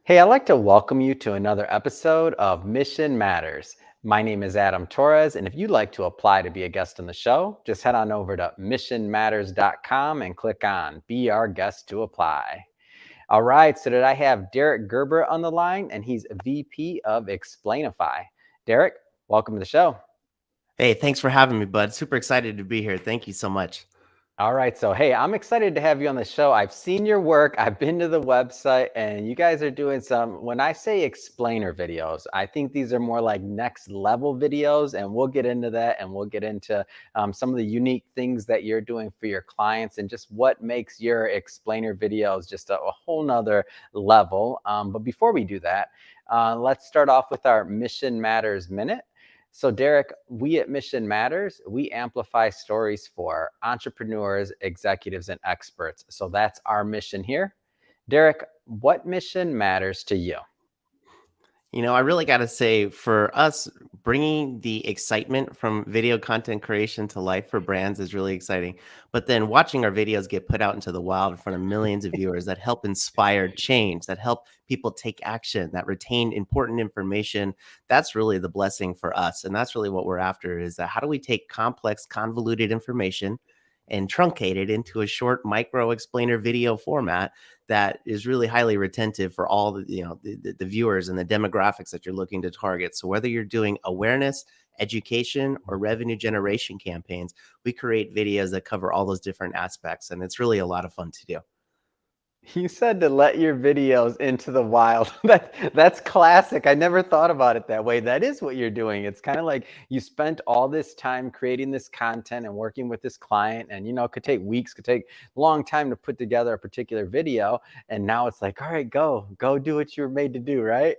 Hey, I'd like to welcome you to another episode of Mission Matters. My name is Adam Torres, and if you'd like to apply to be a guest on the show, just head on over to missionmatters.com and click on Be Our Guest to apply. All right, so did I have Derek Gerber on the line, and he's VP of Explainify. Derek, welcome to the show. Hey, thanks for having me, bud. Super excited to be here. Thank you so much. All right, so hey, I'm excited to have you on the show. I've seen your work, I've been to the website, and you guys are doing some, when I say explainer videos, I think these are more like next level videos, and we'll get into that and we'll get into some of the unique things that you're doing for your clients and just what makes your explainer videos just a whole nother level. But before we do that, let's start off with our Mission Matters Minute. So, Derek, we at Mission Matters, we amplify stories for entrepreneurs, executives, and experts. So that's our mission here. Derek, what mission matters to you? I really got to say, for us, bringing the excitement from video content creation to life for brands is really exciting. But then watching our videos get put out into the wild in front of millions of viewers that help inspire change, that help people take action, that retain important information, that's really the blessing for us. And that's really what we're after is that how do we take complex, convoluted information and truncate it into a short micro explainer video format that is really highly retentive for all the viewers and the demographics that you're looking to target. So whether you're doing awareness, education, or revenue generation campaigns, we create videos that cover all those different aspects, and it's really a lot of fun to do. You said to let your videos into the wild. That's classic. I never thought about it that way. That is what you're doing. It's kind of like you spent all this time creating this content and working with this client, and it could take weeks, could take a long time to put together a particular video. And now it's like, all right, go do what you were made to do, right?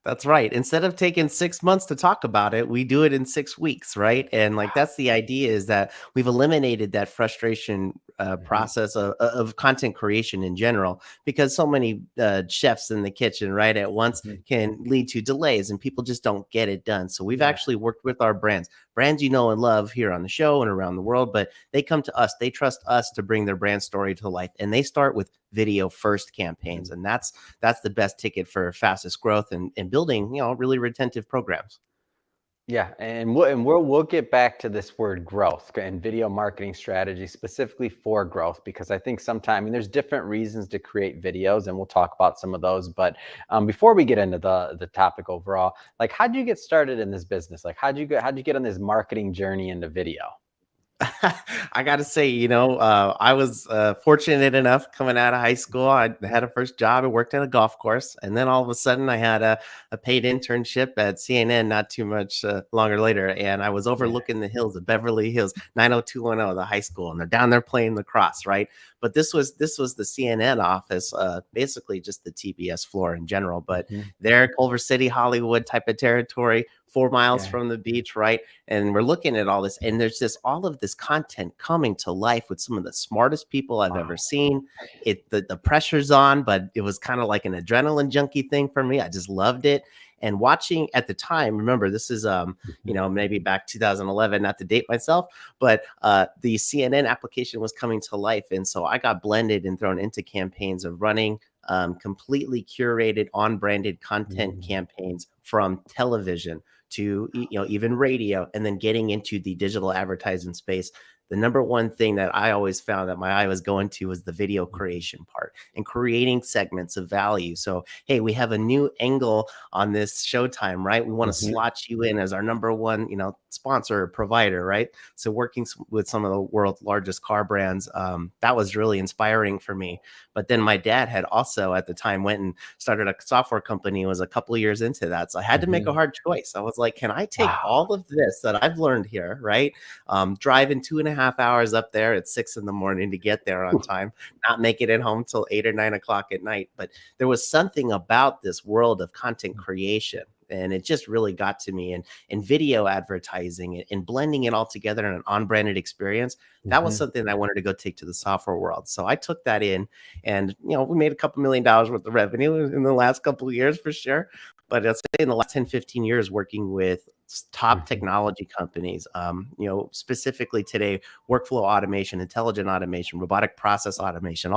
That's right. Instead of taking 6 months to talk about it, we do it in 6 weeks, right? And like that's the idea is that we've eliminated that frustration Mhm, process of content creation in general because so many chefs in the kitchen, right, at once mhm. can lead to delays and people just don't get it done. So we've Yeah. actually worked with our brands you know and love here on the show and around the world, but they come to us, they trust us to bring their brand story to life, and they start with video first campaigns, Mhm. and that's the best ticket for fastest growth and building, really retentive programs. Yeah, and we'll get back to this word growth and video marketing strategy specifically for growth because I think sometimes I mean, there's different reasons to create videos and we'll talk about some of those. But before we get into the topic overall, like how'd you get started in this business? Like how'd you get on this marketing journey into video? I got to say, I was fortunate enough coming out of high school. I had a first job. I worked at a golf course. And then all of a sudden, I had a paid internship at CNN not too much longer later. And I was Yeah. overlooking the hills of Beverly Hills, 90210, the high school. And they're down there playing lacrosse, right? But this was the CNN office, basically just the TBS floor in general. But Mhm. there, Culver City, Hollywood type of territory, 4 miles Yeah. from the beach, right? And we're looking at all this, and there's just all of this content coming to life with some of the smartest people I've ever Wow. seen. The pressure's on, but it was kind of like an adrenaline junkie thing for me. I just loved it. And watching at the time, remember this is Mhm. maybe back 2011, not to date myself, but the CNN application was coming to life, and so I got blended and thrown into campaigns of running completely curated on branded content Mhm. campaigns from television to even radio, and then getting into the digital advertising space. The number one thing that I always found that my eye was going to was the video Mhm. creation part and creating segments of value. So hey, we have a new angle on this Showtime, right? We want to Mhm. slot you in as our number one sponsor or provider, right? So working with some of the world's largest car brands, that was really inspiring for me. But then my dad had also at the time went and started a software company, was a couple of years into that. So I had to make a Mhm. hard choice. I was like, can I take Wow. all of this that I've learned here, right? Driving 2.5 hours up there at 6 in the morning to get there on time, not making it home till 8 or 9 o'clock at night. But there was something about this world of content creation. And it just really got to me. And video advertising and blending it all together in an on-branded experience. That was Mhm. something that I wanted to go take to the software world. So I took that in, and we made a couple $1 million worth of revenue in the last couple of years for sure. but let's say in the last 10, 15 years working with top Mhm. technology companies, specifically today, workflow automation, intelligent automation, robotic process automation, Yeah.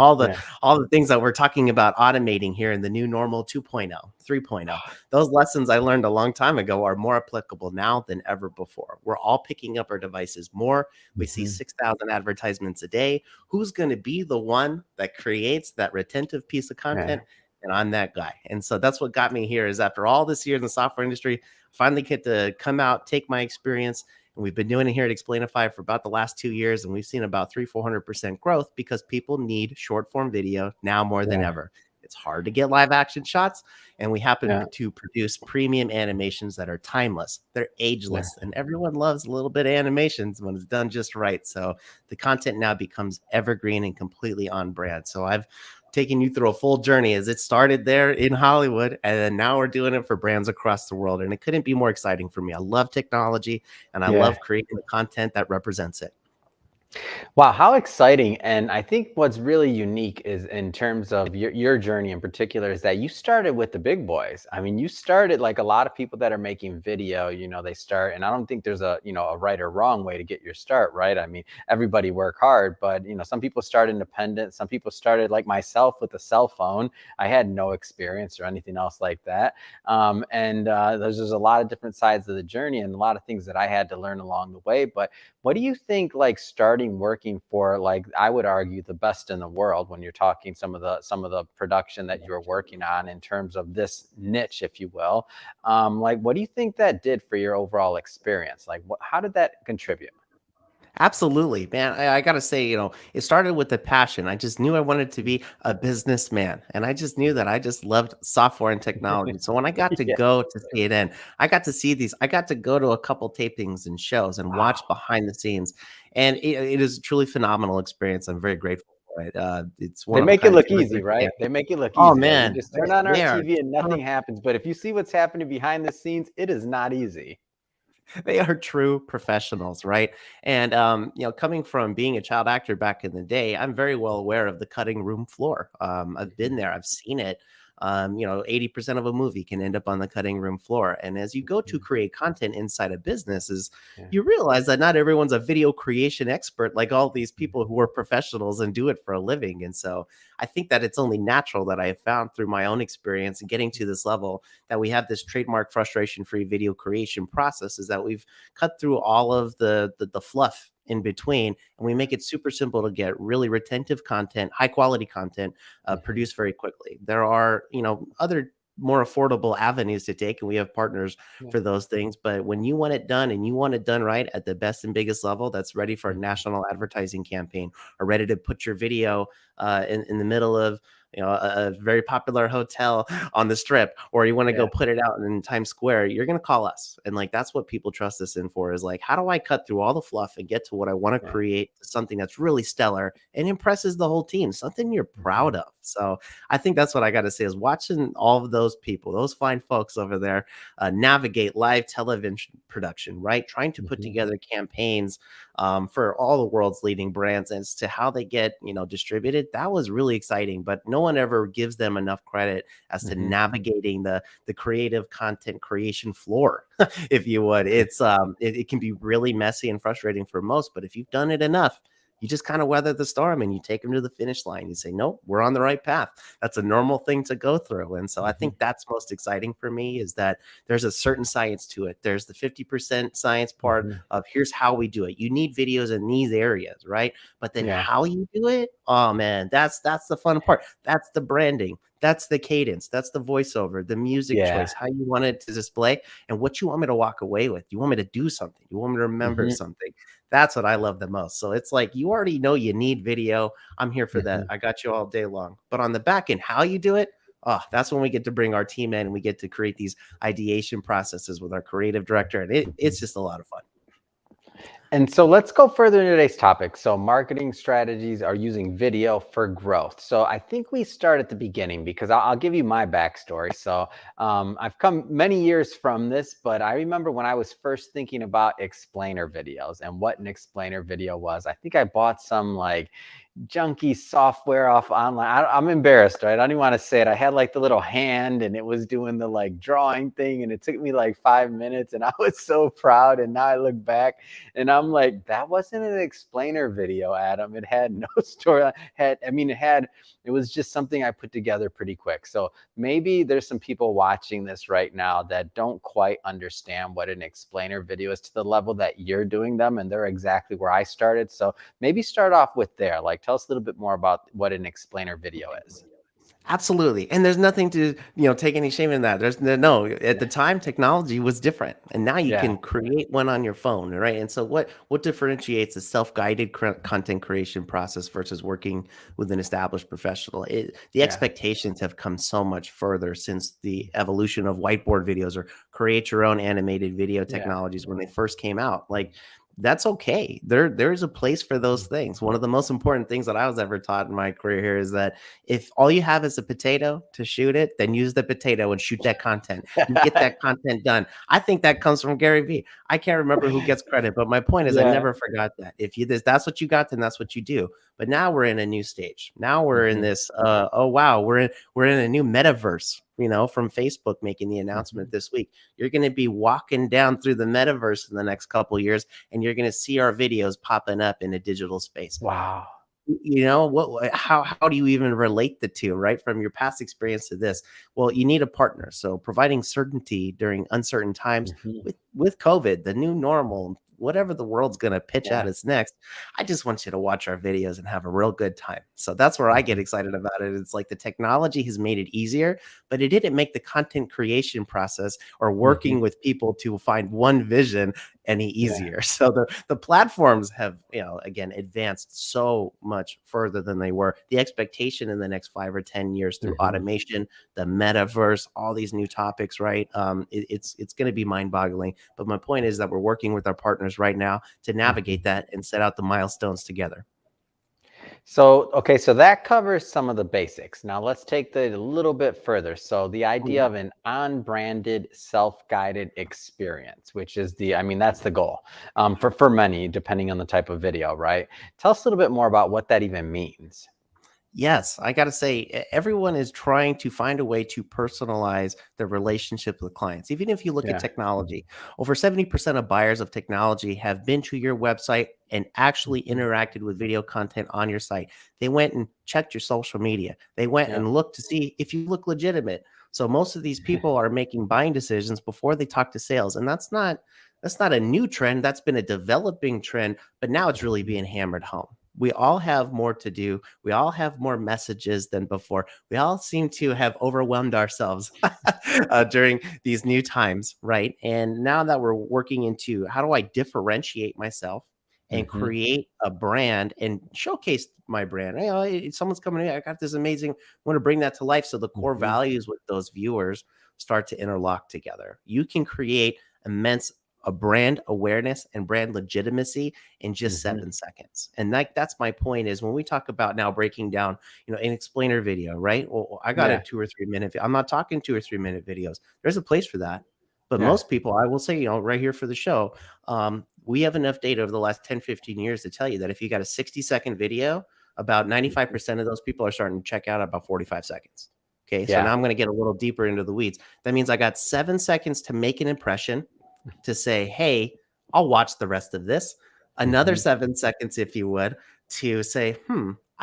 all the things that we're talking about automating here in the new normal 2.0, 3.0. Those lessons I learned a long time ago are more applicable now than ever before. We're all picking up our devices more. We see Mhm. 6,000 advertisements a day. Who's going to be the one that creates that retentive piece of Yeah. content? And I'm that guy. And so that's what got me here is after all this years in the software industry, finally get to come out, take my experience. And we've been doing it here at Explainify for about the last 2 years. And we've seen about 400% growth because people need short form video now more than Yeah. ever. It's hard to get live action shots. And we happen Yeah. to produce premium animations that are timeless, they're Yeah. ageless. And everyone loves a little bit of animations when it's done just right. So the content now becomes evergreen and completely on brand. So I've taking you through a full journey as it started there in Hollywood. And then now we're doing it for brands across the world. And it couldn't be more exciting for me. I love technology and I Yeah. love creating the content that represents it. Wow, how exciting. And I think what's really unique is in terms of your journey in particular is that you started with the big boys. I mean, you started like a lot of people that are making video, they start, and I don't think there's a right or wrong way to get your start, right? I mean, everybody work hard, but some people start independent. Some people started like myself with a cell phone. I had no experience or anything else like that. And there's just a lot of different sides of the journey and a lot of things that I had to learn along the way. But what do you think like starting working for like I would argue the best in the world when you're talking some of the production that you're working on in terms of this niche, if you will. Like what do you think that did for your overall experience? Like how did that contribute? Absolutely, man. I gotta say, it started with a passion. I just knew I wanted to be a businessman, and I just knew that I just loved software and technology. So when I got to Yeah. go to CNN, I got to see these. I got to go to a couple tapings and shows and watch Wow. behind the scenes, and it is a truly phenomenal experience. I'm very grateful for it. It's They one of a make it kind. It's look really easy, great to right? get. They make it look Oh easy that we man, just turn on our they are TV and nothing happens. But if you see what's happening behind the scenes, it is not easy. they are true professionals, right? And coming from being a child actor back in the day, I'm very well aware of the cutting room floor. I've been Mhm. there, I've seen it. 80% of a movie can end up on the cutting room floor. And as you go to Mhm. create content inside of businesses, Yeah. you realize that not everyone's a video creation expert like all these Mhm. people who are professionals and do it for a living. And so I think that it's only natural that I have found through my own experience and getting to this level that we have this trademark frustration free video creation process is that we've cut through all of the fluff in between and we make it super simple to get really retentive content, high quality content Mhm. produced very quickly. There are other more affordable avenues to take and we have partners Yeah. for those things, but when you want it done and you want it done right at the best and biggest level that's ready for a Mhm. national advertising campaign or ready to put your video in the middle of a very popular hotel on the strip, or you want to go Yeah. put it out in Times Square, you're going to call us. And like, that's what people trust us in for is like, how do I cut through all the fluff and get to what I want to Yeah. create, something that's really stellar and impresses the whole team, something you're Mhm. proud of. So I think that's what I got to say is watching all of those people, those fine folks over there navigate live television production, right? Trying to put Mhm. together campaigns for all the world's leading brands as to how they get distributed. That was really exciting, but no one ever gives them enough credit as to Mhm. navigating the creative content creation floor, if you would. It can be really messy and frustrating for most, but if you've done it enough, you just kind of weather the storm and you take them to the finish line. You say, nope, we're on the right path. That's a normal thing to go through. And so I Mhm. think that's most exciting for me is that there's a certain science to it. There's the 50% science part Mhm. of here's how we do it. You need videos in these areas, right? But then Yeah. how you do it, oh man, that's the fun part. That's the branding. That's the cadence. That's the voiceover, the music Yeah. choice, how you want it to display, and what you want me to walk away with. You want me to do something. You want me to remember Mhm. something. That's what I love the most. So it's like you already know you need video. I'm here for that. Mhm. I got you all day long. But on the back end, how you do it, oh, that's when we get to bring our team in and we get to create these ideation processes with our creative director. And it's Mhm. just a lot of fun. And so let's go further into today's topic. So, marketing strategies are using video for growth. So, I think we start at the beginning because I'll give you my backstory. So, I've come many years from this, but I remember when I was first thinking about explainer videos and what an explainer video was. I think I bought some like junky software off online. I'm embarrassed, right? I don't even want to say it. I had like the little hand and it was doing the like drawing thing and it took me like 5 minutes and I was so proud. And now I look back and I'm like, that wasn't an explainer video, Adam. It had no story. It was just something I put together pretty quick. So maybe there's some people watching this right now that don't quite understand what an explainer video is to the level that you're doing them. And they're exactly where I started. So maybe start off with there. Like, tell us a little bit more about what an explainer video is. Absolutely. And there's nothing to, take any shame in that. No, at the time technology was different. And now you Yeah, can create one on your phone, right? And so what differentiates a self-guided content creation process versus working with an established professional? The yeah, expectations have come so much further since the evolution of whiteboard videos or create your own animated video yeah. technologies when they first came out. Like that's okay. There's a place for those things. One of the most important things that I was ever taught in my career here is that if all you have is a potato to shoot it, then use the potato and shoot that content and get that content done. I think that comes from Gary Vee. I can't remember who gets credit, but my point is I Yeah. never forgot that. If you that's what you got, then that's what you do. But now we're in a new stage. Now we're in Mhm, this oh wow, we're in a new metaverse, from Facebook making the announcement mhm. this week. You're going to be walking down through the metaverse in the next couple of years and you're going to see our videos popping up in a digital space. Wow. How do you even relate the two, right, from your past experience to this? Well, you need a partner, so providing certainty during uncertain times Mhm. with COVID, the new normal, whatever the world's going to pitch at Yeah. us next. I just want you to watch our videos and have a real good time. So that's where I get Mhm. excited about it. It's like the technology has made it easier, but it didn't make the content creation process or Mhm. working with people to find one vision any Yeah. easier. So the platforms have, again, advanced so much further than they were. The expectation in the next 5 or 10 years through Mhm. automation, the metaverse, all these new topics, right? It's going to be mind boggling. But my point is that we're working with our partners right now to Mhm. navigate that and set out the milestones together. So, okay, so that covers some of the basics. Now let's take that a little bit further. So the Oh, idea yeah. of an on-branded, self-guided experience, which is that's the goal for many, depending on the type of video, right? Tell us a little bit more about what that even means. Yes, I got to say, everyone is trying to find a way to personalize their relationship with clients. Even if you look at Yeah. technology, over 70% of buyers of technology have been to your website and actually Mhm. interacted with video content on your site. They went and checked your social media. They went Yeah. and looked to see if you look legitimate. So most of these people are making buying decisions before they talk to sales, and that's not a new trend. That's been a developing trend, but now it's really Mhm. being hammered home. We all have more to do. We all have more messages than before. We all seem to have overwhelmed ourselves during these new times, right? And now that we're working into how do I differentiate myself and Mhm. create a brand and showcase my brand. Someone's coming in, I got this amazing, I want to bring that to life. So the core Mhm. values with those viewers start to interlock together. You can create immense a brand awareness and brand legitimacy in just Mhm. 7 seconds. And that's my point is when we talk about now breaking down, an explainer video, right? Well, I got a Yeah. 2 or 3 minute. I'm not talking 2 or 3 minute videos. There's a place for that. But Yeah. most people, I will say, right here for the show, we have enough data over the last 10, 15 years to tell you that if you got a 60-second video, about Mhm. 95% of those people are starting to check out at about 45 seconds. Okay. So Yeah. now I'm going to get a little deeper into the weeds. That means I got 7 seconds to make an impression to say, hey, I'll watch the rest of this. Another Mhm. 7 seconds, if you would, to say,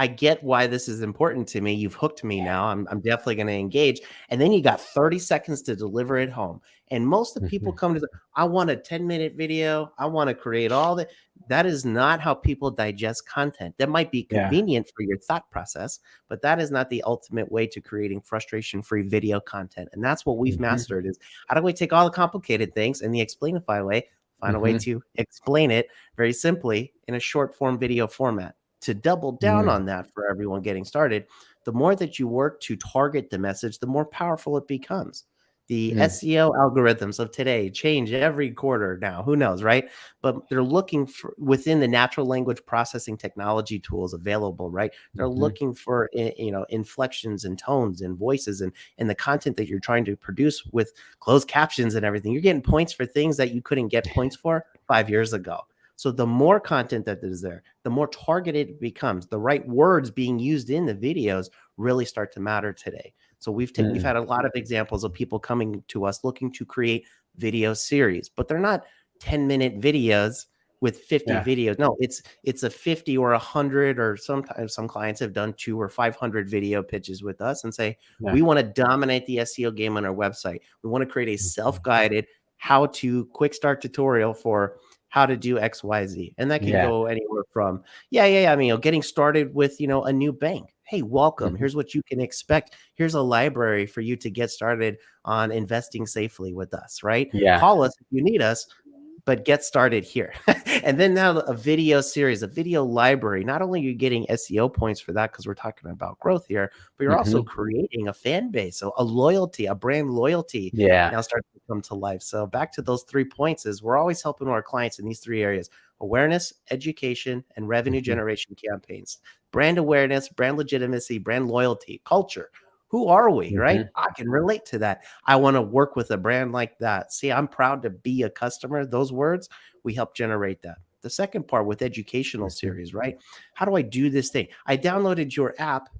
I get why this is important to me. You've hooked me now. I'm definitely going to engage. And then you got 30 seconds to deliver it home. And most of the people Mhm. come to I want a 10-minute video. I want to create all that. That is not how people digest content. That might be Yeah. convenient for your thought process, but that is not the ultimate way to creating frustration-free video content. And that's what we've Mhm. mastered is how do we take all the complicated things in the Explainify way, find a way Mhm. to explain it very simply in a short form video format? To double down Mm. on that for everyone getting started, the more that you work to target the message, the more powerful it becomes. The Mm. SEO algorithms of today change every quarter now. Who knows, right? But they're looking for within the natural language processing technology tools available, right? They're Mhm. looking for inflections and tones and voices and the content that you're trying to produce with closed captions and everything. You're getting points for things that you couldn't get points for 5 years ago. So the more content that is there, the more targeted it becomes. The right words being used in the videos really start to matter today. So we've Mm. had a lot of examples of people coming to us looking to create video series, but they're not 10-minute videos with 50 Yeah. videos. No, it's a 50 or 100, or sometimes some clients have done 2 or 500 video pitches with us and say, Yeah. we want to dominate the SEO game on our website. We want to create a Mhm. self-guided how to quick start tutorial for how to do XYZ. And that could Yeah. go anywhere from, yeah. I mean, getting started with, a new bank. Hey, welcome. Mhm. Here's what you can expect. Here's a library for you to get started on investing safely with us, right? Yeah. Call us if you need us, but get started here. And then now a video series, a video library. Not only are you getting SEO points for that because we're talking about growth here, but you're also Mhm. creating a fan base, so a loyalty, a brand loyalty Yeah. now starts to come to life. So back to those 3 points is we're always helping our clients in these 3 areas: awareness, education, and revenue Mhm. generation campaigns. Brand awareness, brand legitimacy, brand loyalty, culture. Who are we, right? Mhm. I can relate to that. I want to work with a brand like that. See, I'm proud to be a customer. Those words, we help generate that. The second part with educational Mhm. series, right? How do I do this thing? I downloaded your app.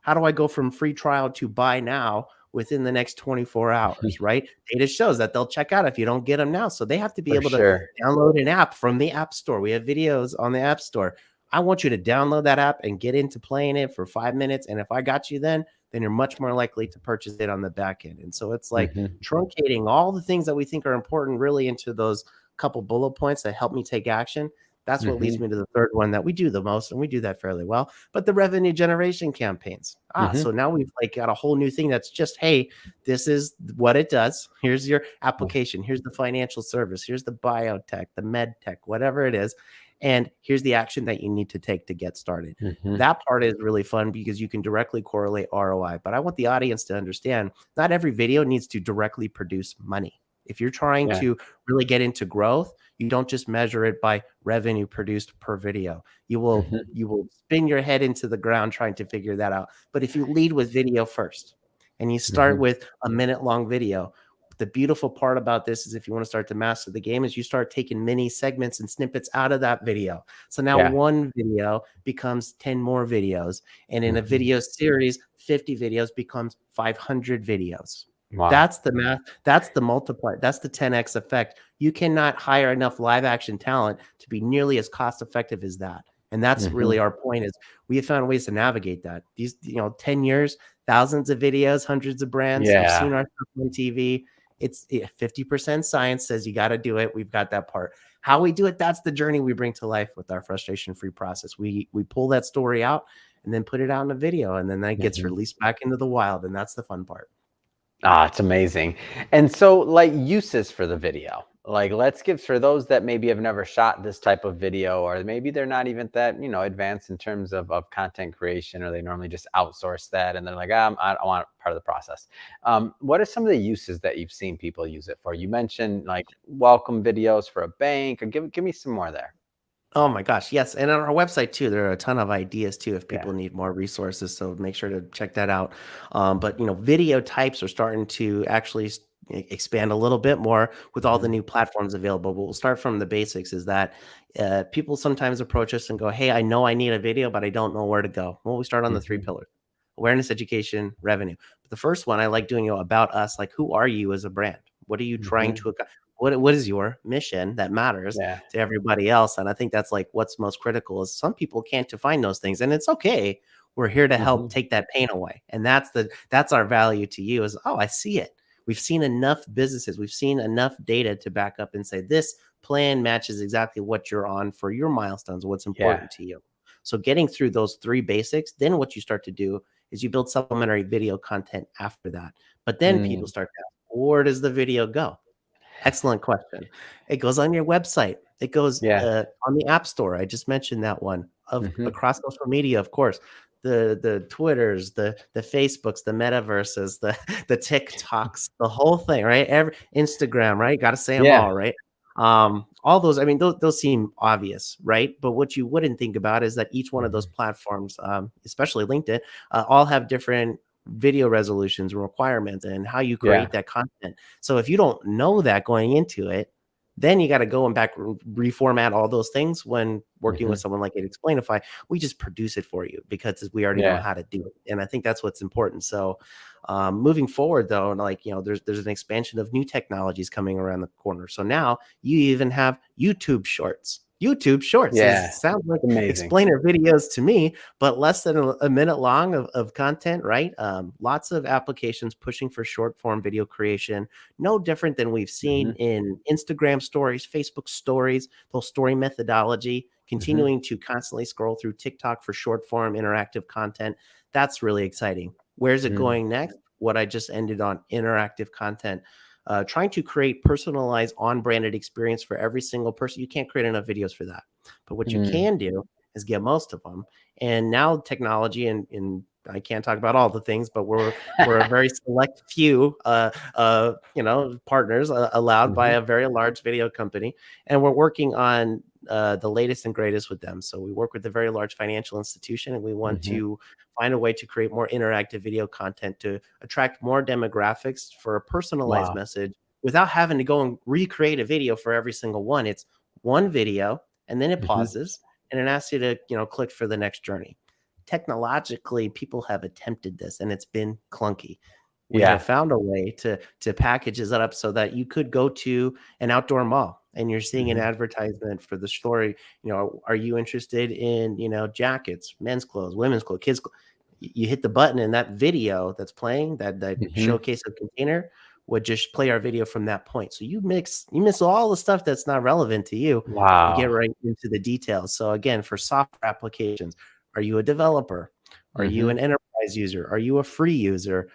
How do I go from free trial to buy now within the next 24 hours, right? Data shows that they'll check out if you don't get them now. So they have to be For able to sure. download an app from the App Store. We have videos on the App Store. I want you to download that app and get into playing it for 5 minutes. And if I got you then you're much more likely to purchase it on the back end. And so it's like Mhm. truncating all the things that we think are important really into those couple bullet points that help me take action. That's what leads Mhm. me to the third one that we do the most, and we do that fairly well. But the revenue generation campaigns. So Mhm. now we've like got a whole new thing that's just, hey, this is what it does. Here's your application. Here's the financial service. Here's the biotech, the med tech, whatever it is. And here's the action that you need to take to get started. Mhm. That part is really fun because you can directly correlate ROI. But I want the audience to understand not every video needs to directly produce money. If you're trying Yeah. to really get into growth, you don't just measure it by revenue produced per video. You will Mhm. you will spin your head into the ground trying to figure that out. But if you lead with video first and you start Mhm. with a minute long video, the beautiful part about this is if you want to start to master the game is you start taking mini segments and snippets out of that video. So now Yeah. one video becomes 10 more videos. And in a Mhm. video series, 50 videos becomes 500 videos. Wow. That's the math. That's the multiplier. That's the 10x effect. You cannot hire enough live action talent to be nearly as cost effective as that. And that's really Mhm. our point is we have found ways to navigate that. These, 10 years, thousands of videos, hundreds of brands. You've Yeah. seen our stuff on TV. It's 50% science says you got to do it. We've got that part. How we do it, that's the journey we bring to life with our frustration-free process. We pull that story out and then put it out in a video, and then that gets Mhm. released back into the wild, and that's the fun part. Ah, it's amazing. And so, like, uses for the video. Like, let's give for those that maybe have never shot this type of video, or maybe they're not even that, advanced in terms of content creation, or they normally just outsource that and they're like, I don't want part of the process. What are some of the uses that you've seen people use it for? You mentioned like welcome videos for a bank, or give me some more there. Oh my gosh, yes, and on our website too, there are a ton of ideas too if Yeah. people need more resources, so make sure to check that out. But video types are starting to actually expand a little bit more with all the Mhm. new platforms available. But we'll start from the basics. Is that people sometimes approach us and go, "Hey, I know I need a video, but I don't know where to go." Well, we start on the three Mhm. pillars: awareness, education, revenue. But the first one, I like doing about us. Like, who are you as a brand? What are you trying Mhm. to accomplish? What is your mission that matters Yeah. to everybody else? And I think that's like what's most critical is some people can't define those things, and it's okay. We're here to help Mhm. take that pain away, and that's our value to you. Is I see it. We've seen enough businesses, we've seen enough data to back up and say this plan matches exactly what you're on for your milestones, what's Yeah. important to you. So getting through those three basics, then what you start to do is you build supplementary video content after that. But then people Mm. start to ask, where does the video go? Excellent question. It goes on your website. It goes Yeah. on the App Store. I just mentioned that one of Mhm. across social media, of course. the Twitters, the Facebooks, the metaverses, the TikToks, the whole thing, right? Every Instagram, right? Got to say them Yeah. all, right? All those, I mean, those seem obvious, right? But what you wouldn't think about is that each one of those Mhm. platforms, especially LinkedIn, all have different video resolutions and requirements and how you Yeah. create that content. So if you don't know that going into it, then you got to go and back reformat all those things. When working with Mhm. someone like Explainify, we just produce it for you because we already know Yeah. how to do it. And I think that's what's important. So moving forward though, like, there's an expansion of new technologies coming around the corner. So now you even have YouTube Shorts. YouTube Shorts Yeah. sounds like Amazing. explainer videos to me, but less than a minute long of content, right? Lots of applications pushing for short form video creation, no different than we've seen Mhm. in Instagram stories, Facebook stories, those story methodology, Mhm. continuing to constantly scroll through TikTok for short form interactive content. That's really exciting. Where's it Mm. going next? What I just ended on, interactive content. Trying to create personalized on-branded experience for every single person. You can't create enough videos for that. But what you Mm. can do is get most of them. And now technology, and I can't talk about all the things, but we're a very select few partners allowed by Mhm. a very large video company, and we're working on the latest and greatest with them. So we work with a very large financial institution, and we want Mhm. to find a way to create more interactive video content to attract more demographics for a personalized Wow. message without having to go and recreate a video for every single one. It's one video, and then it Mhm. pauses, and it asks you to click for the next journey. Technologically, people have attempted this, and it's been clunky. We have Yeah. found a way to package it up so that you could go to an outdoor mall and you're seeing an Mhm. advertisement for the story. Are you interested in jackets, men's clothes, women's clothes, kids clothes? You hit the button, and that video that's playing, that Mhm. showcase of container, would just play our video from that point. So you miss all the stuff that's not relevant to you. You get Wow. right into the details. So again, for software applications, are you a developer? Are you Mhm. an enterprise user? Are you a free user?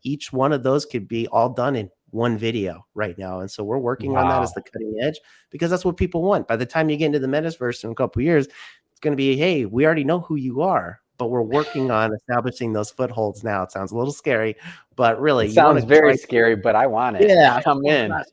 Each one of those could be all done in one video right now. And so we're working on that as Wow. the cutting edge because that's what people want. By the time you get into the metaverse in a couple of years, it's going to be, hey, we already know who you are, but we're working on establishing those footholds now. It sounds a little scary, but really, It you want sounds to very try. scary, but I want it. Yeah. I'm Oh in. gosh.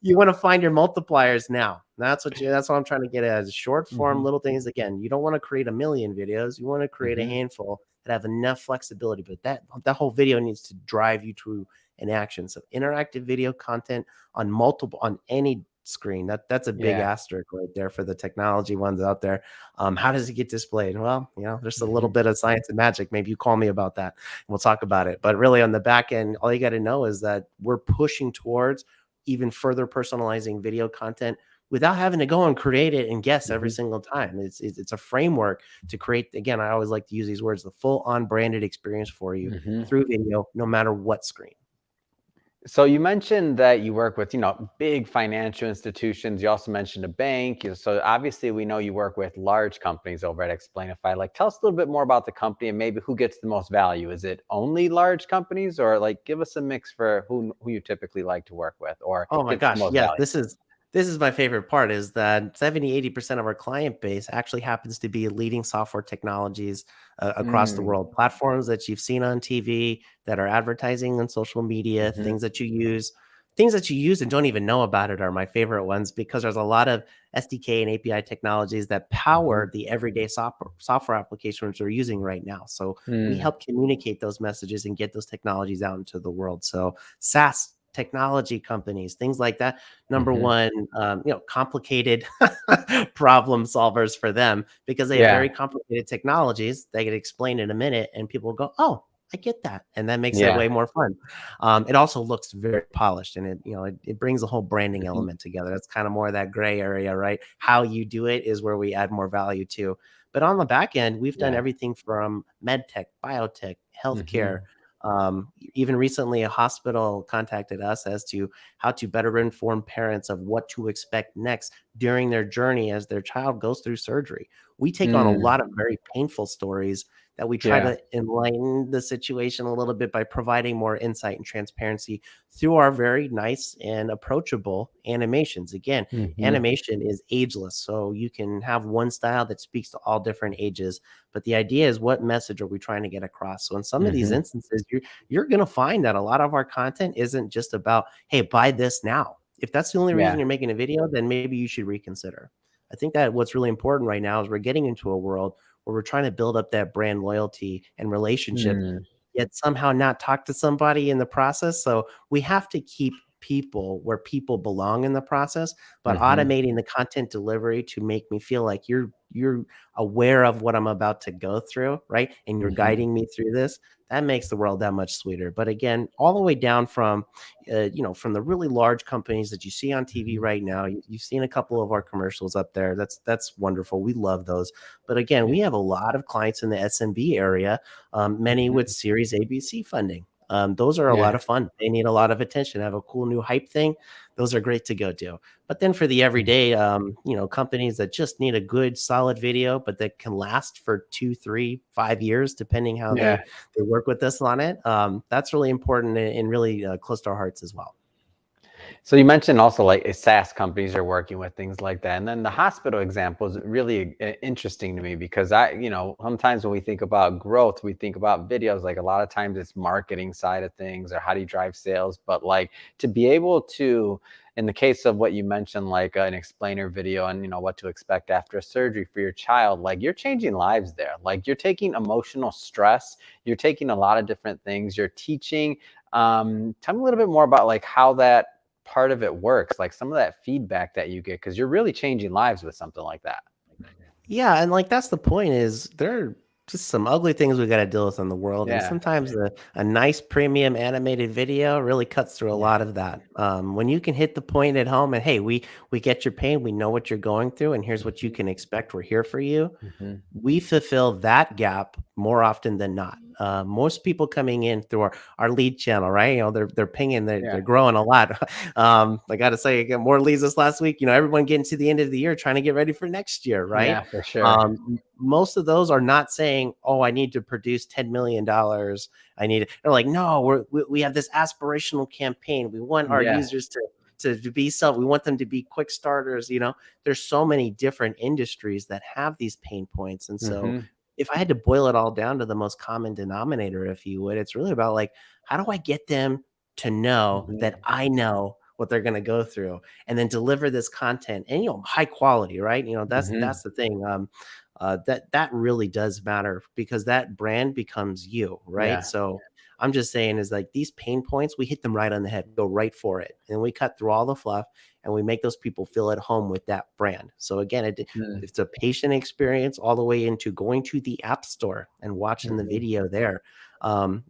You want to find your multipliers now. That's what I'm trying to get at, is short form Mhm. little things. Again, you don't want to create a million videos. You want to create a Mhm. handful that have enough flexibility, but that whole video needs to drive you to an action. So interactive video content on any screen. That's a big Yeah. asterisk right there for the technology ones out there. How does it get displayed? Well, there's a little Mhm. bit of science and magic. Maybe you call me about that. We'll talk about it. But really, on the back end, all you got to know is that we're pushing towards even further personalizing video content without having to go and create it and guess every Mhm. single time. It's a framework to create. Again, I always like to use these words: the full on branded experience for you Mhm. through video, no matter what screen. So you mentioned that you work with, big financial institutions. You also mentioned a bank. So obviously we know you work with large companies over at Explainify. Like, tell us a little bit more about the company and maybe who gets the most value. Is it only large companies, or like give us a mix for who you typically like to work with or Oh my gets the gosh. most Yes, value? this is my favorite part, is that 70-80% of our client base actually happens to be leading software technologies across the Mm. world. Platforms that you've seen on TV, that are advertising on social media, Mhm. things that you use and don't even know about it are my favorite ones, because there's a lot of SDK and API technologies that Mhm. power the everyday software applications we're using right now. So we Mm. help communicate those messages and get those technologies out into the world. So SaaS technology companies, things like that. Number Mhm. one, complicated problem solvers for them, because they have Yeah. very complicated technologies. They get explained in a minute, and people go, "Oh, I get that," and that makes it Yeah. way more fun. It also looks very polished, and it brings a whole branding Mhm. element together. That's kind of more of that gray area, right? How you do it is where we add more value to. But on the back end, we've done Yeah. everything from med tech, biotech, healthcare. Mhm. Even recently, a hospital contacted us as to how to better inform parents of what to expect next during their journey as their child goes through surgery. We take on a Mm, lot of very painful stories that we try yeah. to enlighten the situation a little bit by providing more insight and transparency through our very nice and approachable animations. Again, Mhm. animation is ageless, so you can have one style that speaks to all different ages. But the idea is, what message are we trying to get across? So in some of these Mhm. instances, you're going to find that a lot of our content isn't just about, hey, buy this now. If that's the only reason Yeah. you're making a video, then maybe you should reconsider. I think that what's really important right now is we're getting into a world where we're trying to build up that brand loyalty and relationship, Mm, yet somehow not talk to somebody in the process. So we have to keep people where people belong in the process, but mhm. automating the content delivery to make me feel like you're aware of what I'm about to go through, right? And you're Mhm. guiding me through this. That makes the world that much sweeter. But again, all the way down from, from the really large companies that you see on TV Mhm. right now. You've seen a couple of our commercials up there. That's wonderful. We love those. But again, Yeah. we have a lot of clients in the SMB area, many with Mhm. Series ABC funding. Those are a Yeah. lot of fun. They need a lot of attention. Have a cool new hype thing. Those are great to go do. But then for the Mm. everyday, companies that just need a good, solid video, but that can last for 2, 3, 5 years, depending how Yeah. they work with us on it. That's really important and really close to our hearts as well. So you mentioned also like SaaS companies are working with things like that. And then the hospital example is really interesting to me because sometimes when we think about growth, we think about videos, like a lot of times it's marketing side of things or how do you drive sales. But like to be able to, in the case of what you mentioned, like an explainer video and what to expect after a surgery for your child, like you're changing lives there. Like you're taking emotional stress, you're taking a lot of different things, you're teaching. Tell me a little bit more about like how that part of it works, like some of that feedback that you get, because you're really changing lives with something like that. Yeah, and like that's the point is there are just some ugly things we got to deal with in the world, and Yeah. sometimes a nice premium animated video really cuts through a Yeah. lot of that. When you can hit the point at home and hey, we get your pain, we know what you're going through, and here's what you Mhm. can expect. We're here for you. Mhm. We fulfill that gap more often than not. Most people coming in through our lead channel, right? They're pinging, Yeah. they're growing a lot. I got to say, I got more leads this last week. Everyone getting to the end of the year, trying to get ready for next year, right? Yeah, for sure. Most of those are not saying, "Oh, I need to produce $10 million. I need it." They're like, "No, we have this aspirational campaign. We want our Yeah. users to be self. We want them to be quick starters." There's so many different industries that have these pain points. And so Mhm. if I had to boil it all down to the most common denominator, if you would, it's really about like, how do I get them to know that Mhm. I know what they're going to go through and then deliver this content and, high quality, right? That's Mhm. the thing. That really does matter because that brand becomes you, right? Yeah. So I'm just saying is like these pain points, we hit them right on the head, go right for it. And we cut through all the fluff and we make those people feel at home with that brand. So again, Mm. it's a patient experience all the way into going to the app store and watching the Mhm. video there.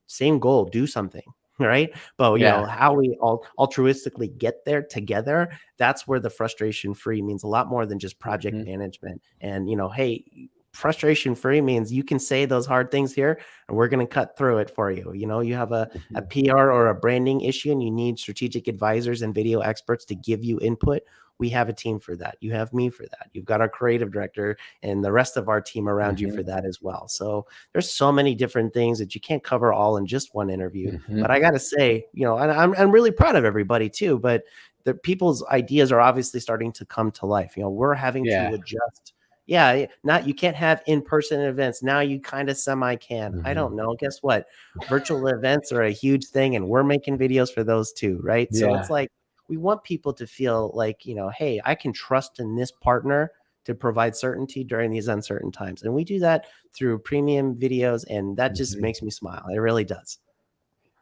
Same goal, do something. Right. But Yeah. how we all altruistically get there together, that's where the frustration free means a lot more than just project Mhm. management. And hey, frustration free means you can say those hard things here and we're going to cut through it for you. You have a Mhm. PR or a branding issue and you need strategic advisors and video experts to give you input. We have a team for that. You have me for that. You've got our creative director and the rest of our team around you for Mhm. that as well. So there's so many different things that you can't cover all in just one interview. Mhm. But I got to say, and I'm really proud of everybody too. But the people's ideas are obviously starting to come to life. We're having Yeah. to adjust. Yeah, not you can't have in-person events. Now you kind of semi can. I Mhm. don't know. Guess what? Virtual events are a huge thing and we're making videos for those too, right? So it's Yeah. like we want people to feel like, hey, I can trust in this partner to provide certainty during these uncertain times. And we do that through premium videos and that just Mhm. makes me smile. It really does.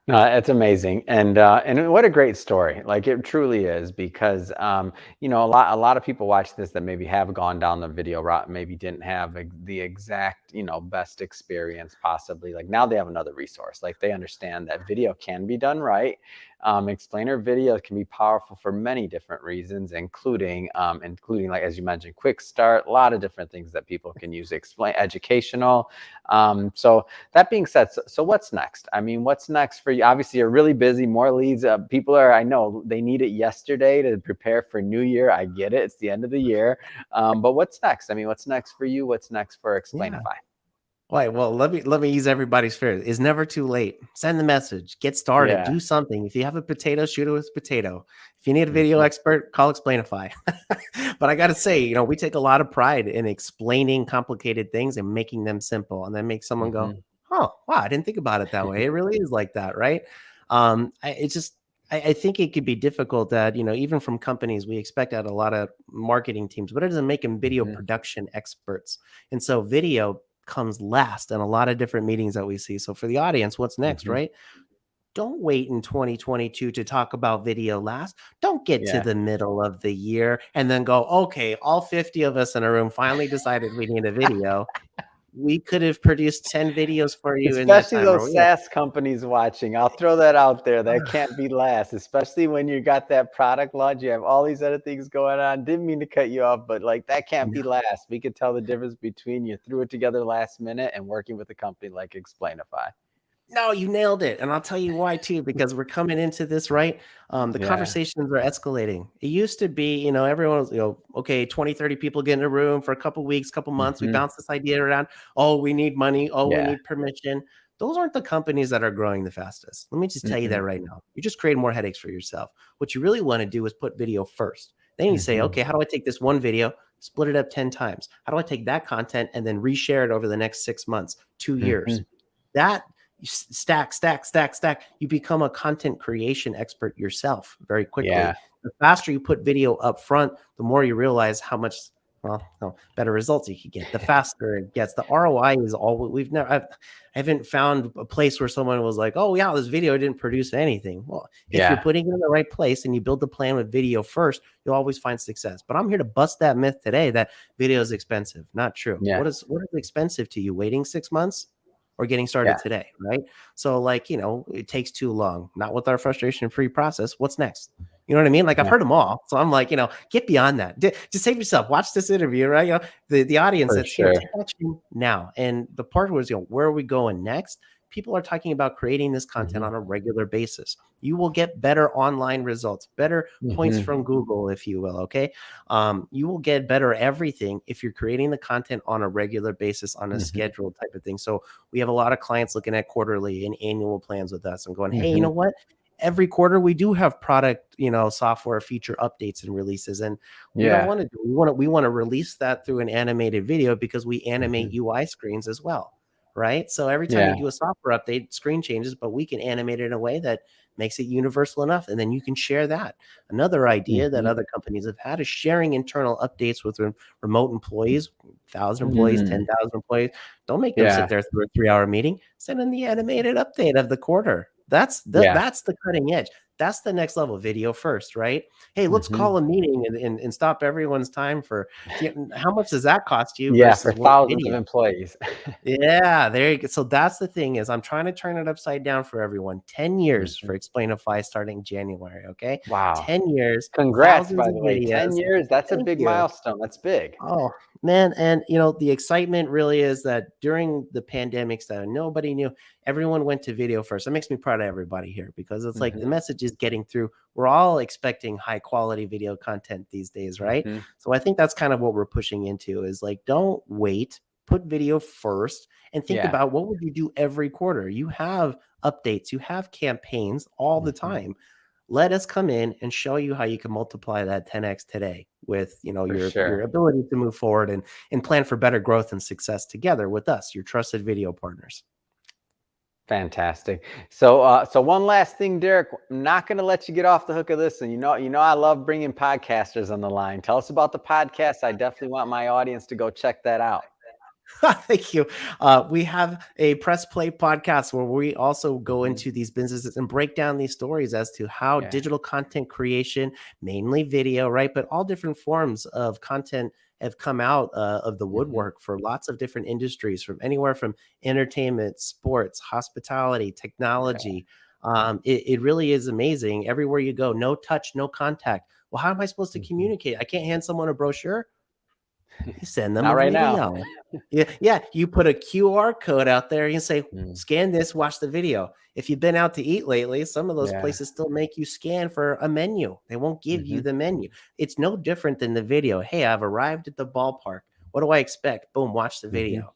No, it's amazing, and what a great story! Like it truly is, because a lot of people watch this that maybe have gone down the video route, maybe didn't have the exact best experience possibly. Like now they have another resource. Like they understand that video can be done right. Explainer video can be powerful for many different reasons, including like, as you mentioned, quick start, a lot of different things that people can use, explain, educational. So that being said, so what's next? I mean, what's next for you? Obviously you're really busy, more leads. I know they need it yesterday to prepare for New Year. I get it. It's the end of the year. But what's next? I mean, what's next for you? What's next for Yeah. Explainify? Right. Well, let me ease everybody's fears. It's never too late. Send the message. Get started. Yeah. Do something. If you have a potato, shoot it with a potato. If you need a video Mhm. expert, call Explainify. But I got to say, we take a lot of pride in explaining complicated things and making them simple, and then make someone go, Mhm. "Oh, wow, I didn't think about it that way. It really is like that, right?" I think it could be difficult that even from companies we expect out a lot of marketing teams, but it doesn't make them video Mhm. production experts, and so video comes last in a lot of different meetings that we see. So for the audience, what's next, Mhm. right? Don't wait in 2022 to talk about video last. Don't get to Yeah. the middle of the year and then go, okay, all 50 of us in a room finally decided we need a video. We could have produced 10 videos for you in that Especially time. Or those SaaS companies watching. I'll throw that out there. That can't be last, especially when you got that product launch. You have all these other things going on. Didn't mean to cut you off, but like that can't be last. We could tell the difference between you threw it together last minute and working with a company like Explainify. No, you nailed it. And I'll tell you why too, because we're coming into this, right? The Yeah. conversations are escalating. It used to be, everyone was, okay, 20, 30 people get in a room for a couple weeks, couple months. We Mhm. bounce this idea around. Oh, we need money. Oh, we Yeah. need permission. Those aren't the companies that are growing the fastest. Let me just tell you that Mm-mm. right now. You just create more headaches for yourself. What you really want to do is put video first. Then you say, Mhm. okay, how do I take this one video, split it up 10 times? How do I take that content and then reshare it over the next 6 months, 2 years? Mhm. That stack, stack, stack, stack. You become a content creation expert yourself very quickly. Yeah. The faster you put video up front, the more you realize how much, well, no, better results you can get. The faster it gets. The ROI is all I haven't found a place where someone was like, oh, yeah, this video didn't produce anything. Well, if you're Yeah. putting it in the right place and you build the plan with video first, you'll always find success. But I'm here to bust that myth today that video is expensive. Not true. Yeah. What is expensive to you? Waiting 6 months? Or getting started Yeah. today, right? So it takes too long. Not with our frustration-free process. What's next? You know what I mean? Like I've Yeah. heard them all. So I'm like, get beyond that. Just save yourself. Watch this interview, right? The audience For that's, sure. take action now. And the part was, where are we going next? People are talking about creating this content Mhm. on a regular basis. You will get better online results, better points Mhm. from Google, if you will. Okay. You will get better everything if you're creating the content on a regular basis, on a Mhm. scheduled type of thing. So we have a lot of clients looking at quarterly and annual plans with us and going, hey, you know Mhm. what? Every quarter we do have product, software feature updates and releases. And we don't Yeah. want to do, we want to release that through an animated video because we animate Mhm. UI screens as well. Right. So every time you Yeah. do a software update, screen changes, but we can animate it in a way that makes it universal enough. And then you can share that. Another idea that Mhm. other companies have had is sharing internal updates with remote employees, 1,000 employees, Mm. 10,000 employees. Don't make them sit Yeah. there through a 3-hour meeting. Send them the animated update of the quarter. Yeah. That's the cutting edge. That's the next level. Video first, right? Hey, let's Mhm. call a meeting and stop everyone's time for how much does that cost you Yeah, for versus what thousands of video? employees. Yeah, there you go. So that's the thing is I'm trying to turn it upside down for everyone. 10 years Mhm. for Explainify starting January, okay? Wow. 10 years, Congrats, thousands by of the way. 10 videos. years, that's a Thank big you. milestone. That's big. Oh, man, and the excitement really is that during the pandemic that nobody knew, everyone went to video first. That makes me proud of everybody here because it's like the Mhm. message is getting through. We're all expecting high quality video content these days, right? Mhm. So I think that's kind of what we're pushing into is like don't wait, put video first and think Yeah. about what would you do every quarter. You have updates, you have campaigns all the Mhm. time. Let us come in and show you how you can multiply that 10x today with For your sure. ability to move forward and plan for better growth and success together with us, your trusted video partners. Fantastic. So one last thing, Derek. I'm not going to let you get off the hook of this. And I love bringing podcasters on the line. Tell us about the podcast. I definitely want my audience to go check that out. Thank you. We have a press play podcast where we also go Mhm. into these businesses and break down these stories as to how Yeah. digital content creation, mainly video, right, but all different forms of content have come out of the Hmm. woodwork for lots of different industries, from anywhere from entertainment, sports, hospitality, Yeah. technology. It really is amazing. Everywhere you go, no touch, no contact. Well, how am I supposed to Hmm. communicate? I can't hand someone a brochure. You send them Not a right now. video. Yeah, yeah. You put a QR code out there. You say, Mm. scan this, watch the video. If you've been out to eat lately, some of those Yeah. places still make you scan for a menu. They won't give you Hmm. the menu. It's no different than the video. Hey, I've arrived at the ballpark. What do I expect? Boom, watch the Hmm. video.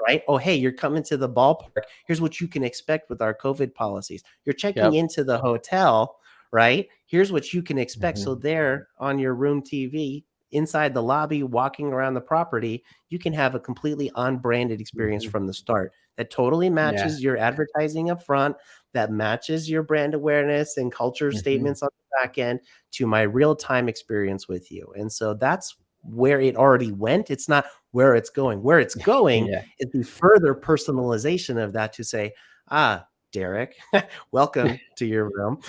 Right? Oh, hey, you're coming to the ballpark. Here's what you can expect with our COVID policies. You're checking Yep. into the hotel, right? Here's what you can expect. Hmm. So, there on your room TV, inside the lobby, walking around the property, you can have a completely unbranded experience Hmm. from the start that totally Yeah. matches your advertising up front, that matches your brand awareness and culture Hmm. statements on the back end to my real time experience with you. And so that's where it already went. It's not where it's going. Where it's going Yeah. is the further personalization of that to say, ah, Derek, welcome to your room.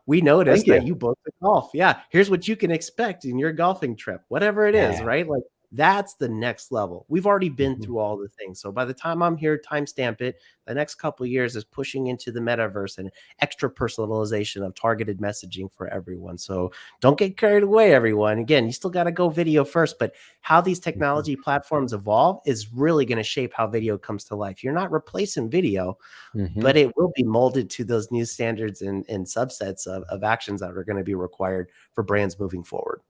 We Thank noticed that you. you booked the golf. Yeah, here's what you can expect in your golfing trip, whatever it is, Yeah. right? Like that's the next level. We've already been Hmm. through all the things. So by the time I'm here, timestamp it. The next couple of years is pushing into the metaverse and extra personalization of targeted messaging for everyone. So don't get carried away, everyone. Again, you still got to go video first, but how these Hmm. technology platforms evolve is really going to shape how video comes to life. You're not replacing video, Hmm. but it will be molded to those new standards and subsets of actions that are going to be required for brands moving forward.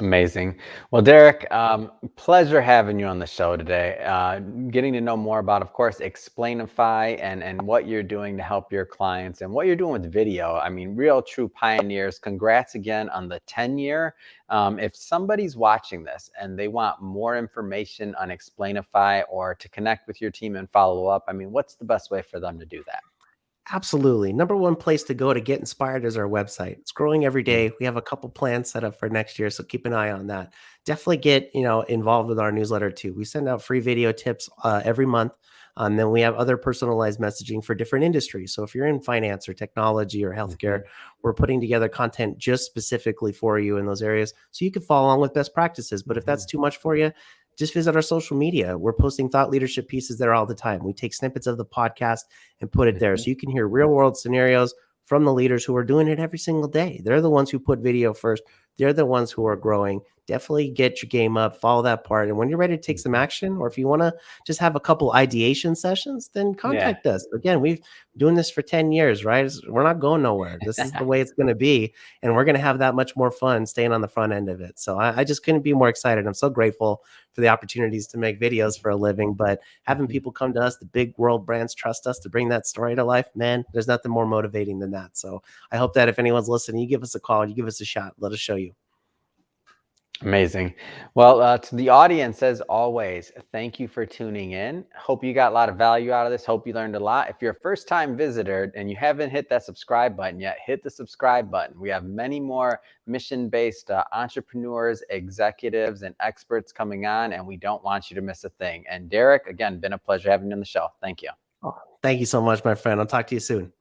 Amazing. Well, Derek, pleasure having you on the show today. Getting to know more about, of course, Explainify and what you're doing to help your clients and what you're doing with video. I mean, real true pioneers. Congrats again on the 10-year. If somebody's watching this and they want more information on Explainify or to connect with your team and follow up, I mean, what's the best way for them to do that? Absolutely. Number one place to go to get inspired is our website. It's growing every day. We have a couple plans set up for next year, so keep an eye on that. Definitely get involved with our newsletter too. We send out free video tips every month. Then we have other personalized messaging for different industries. So if you're in finance or technology or healthcare, Mm-hmm. we're putting together content just specifically for you in those areas, so you can follow along with best practices. But if Hmm. that's too much for you, just visit our social media. We're posting thought leadership pieces there all the time. We take snippets of the podcast and put it there, Hmm. so you can hear real world scenarios from the leaders who are doing it every single day. They're the ones who put video first. They're the ones who are growing. Definitely get your game up, follow that part. And when you're ready to take some Hmm. action, or if you want to just have a couple ideation sessions, then Yeah. contact us. Again, we've doing this for 10 years, right? We're not going nowhere. This is the way it's going to be. And we're going to have that much more fun staying on the front end of it. So I just couldn't be more excited. I'm so grateful for the opportunities to make videos for a living, but having Mhm. people come to us, the big world brands trust us to bring that story to life, man, there's nothing more motivating than that. So I hope that if anyone's listening, you give us a call, you give us a shot, let us show you. Amazing. Well, to the audience, as always, thank you for tuning in. Hope you got a lot of value out of this. Hope you learned a lot. If you're a first time visitor and you haven't hit that subscribe button yet, hit the subscribe button. We have many more mission based entrepreneurs, executives, and experts coming on, and we don't want you to miss a thing. And Derek, again, been a pleasure having you on the show. Thank you. Oh, thank you so much, my friend. I'll talk to you soon.